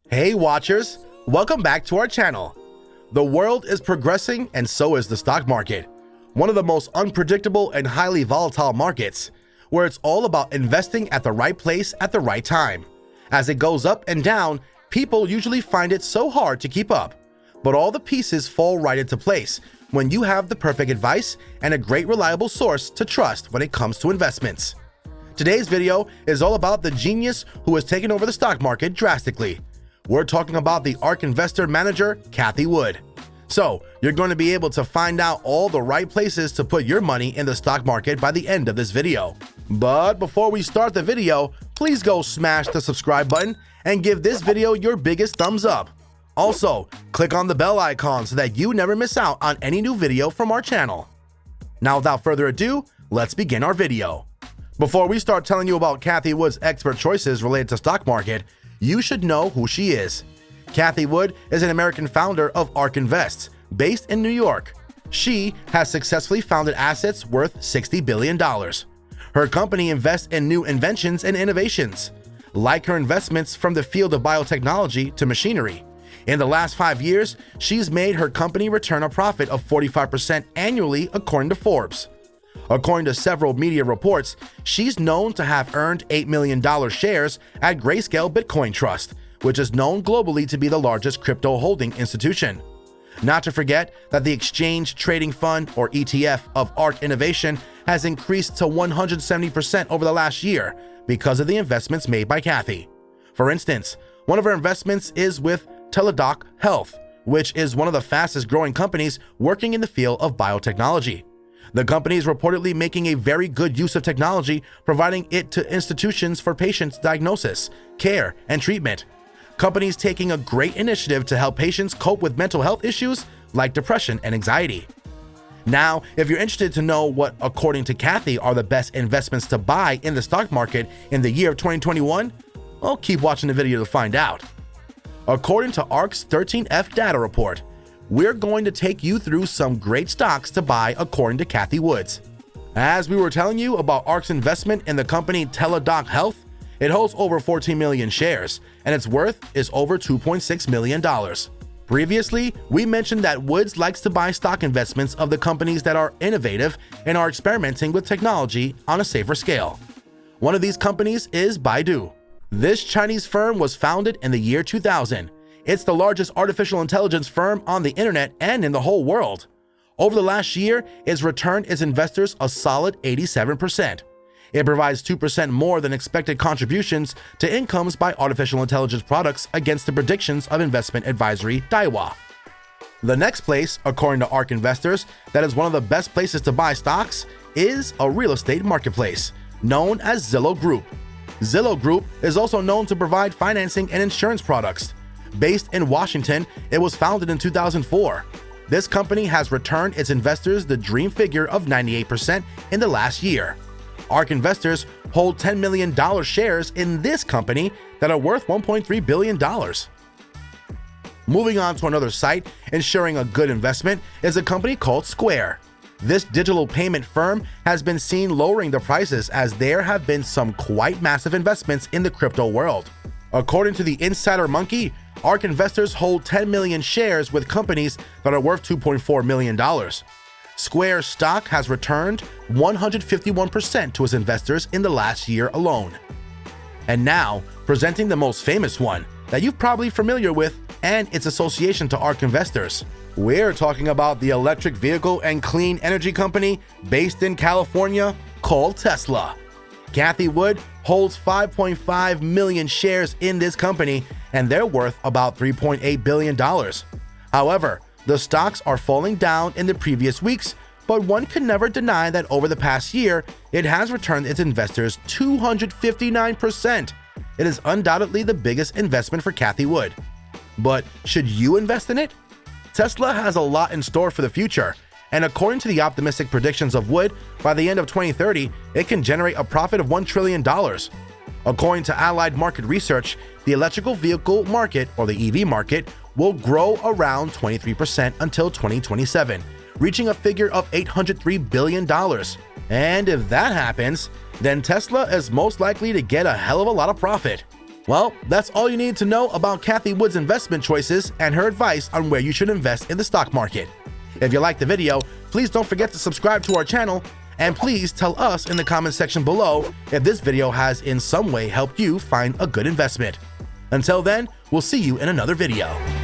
Hey watchers, welcome back to our channel. The world is progressing and so is the stock market, one of the most unpredictable and highly volatile markets, where it's all about investing at the right place at the right time. As it goes up and down, people usually find it so hard to keep up, but all the pieces fall right into place when you have the perfect advice and a great reliable source to trust when it comes to investments. Today's video is all about the genius who has taken over the stock market drastically. We're talking about the ARK investor manager, Cathie Wood. So, you're going to be able to find out all the right places to put your money in the stock market by the end of this video. But before we start the video, please go smash the subscribe button and give this video your biggest thumbs up. Also, click on the bell icon so that you never miss out on any new video from our channel. Now, without further ado, let's begin our video. Before we start telling you about Cathie Wood's expert choices related to stock market, you should know who she is. Cathie Wood is an American founder of ARK Invest, based in New York. She has successfully founded assets worth $60 billion. Her company invests in new inventions and innovations, like her investments from the field of biotechnology to machinery. In the last 5 years, she's made her company return a profit of 45% annually, according to Forbes. According to several media reports, she's known to have earned $8 million shares at Grayscale Bitcoin Trust, which is known globally to be the largest crypto holding institution. Not to forget that the Exchange Trading Fund, or ETF, of ARK Innovation has increased to 170% over the last year because of the investments made by Cathie. For instance, one of her investments is with Teladoc Health, which is one of the fastest growing companies working in the field of biotechnology. The company is reportedly making a very good use of technology, providing it to institutions for patients' diagnosis, care, and treatment. Companies taking a great initiative to help patients cope with mental health issues like depression and anxiety. Now, if you're interested to know what, according to Cathie, are the best investments to buy in the stock market in the year of 2021, well, keep watching the video to find out. According to ARK's 13F data report, we're going to take you through some great stocks to buy according to Cathie Wood. As we were telling you about ARK's investment in the company Teladoc Health, it holds over 14 million shares, and its worth is over $2.6 million. Previously, we mentioned that Woods likes to buy stock investments of the companies that are innovative and are experimenting with technology on a safer scale. One of these companies is Baidu. This Chinese firm was founded in the year 2000. It's the largest artificial intelligence firm on the internet and in the whole world. Over the last year, it's returned its investors a solid 87%. It provides 2% more than expected contributions to incomes by artificial intelligence products against the predictions of investment advisory Daiwa. The next place, according to ARK investors, that is one of the best places to buy stocks is a real estate marketplace known as Zillow Group. Zillow Group is also known to provide financing and insurance products. Based in Washington, it was founded in 2004. This company has returned its investors the dream figure of 98% in the last year. ARK investors hold $10 million shares in this company that are worth $1.3 billion. Moving on to another site ensuring a good investment is a company called Square. This digital payment firm has been seen lowering the prices as there have been some quite massive investments in the crypto world. According to the Insider Monkey, ARK investors hold 10 million shares with companies that are worth $2.4 million. Square stock has returned 151% to its investors in the last year alone. And now, presenting the most famous one that you're probably familiar with and its association to ARK investors. We're talking about the electric vehicle and clean energy company based in California called Tesla. Cathie Wood holds 5.5 million shares in this company, and they're worth about $3.8 billion. However, the stocks are falling down in the previous weeks, but one can never deny that over the past year, it has returned its investors 259%. It is undoubtedly the biggest investment for Cathie Wood. But should you invest in it? Tesla has a lot in store for the future, and according to the optimistic predictions of Wood, by the end of 2030, it can generate a profit of $1 trillion. According to Allied Market Research, the electrical vehicle market, or the EV market, will grow around 23% until 2027, reaching a figure of $803 billion. And if that happens, then Tesla is most likely to get a hell of a lot of profit. Well, that's all you need to know about Cathie Wood's investment choices and her advice on where you should invest in the stock market. If you liked the video, please don't forget to subscribe to our channel, and please tell us in the comment section below if this video has in some way helped you find a good investment. Until then, we'll see you in another video.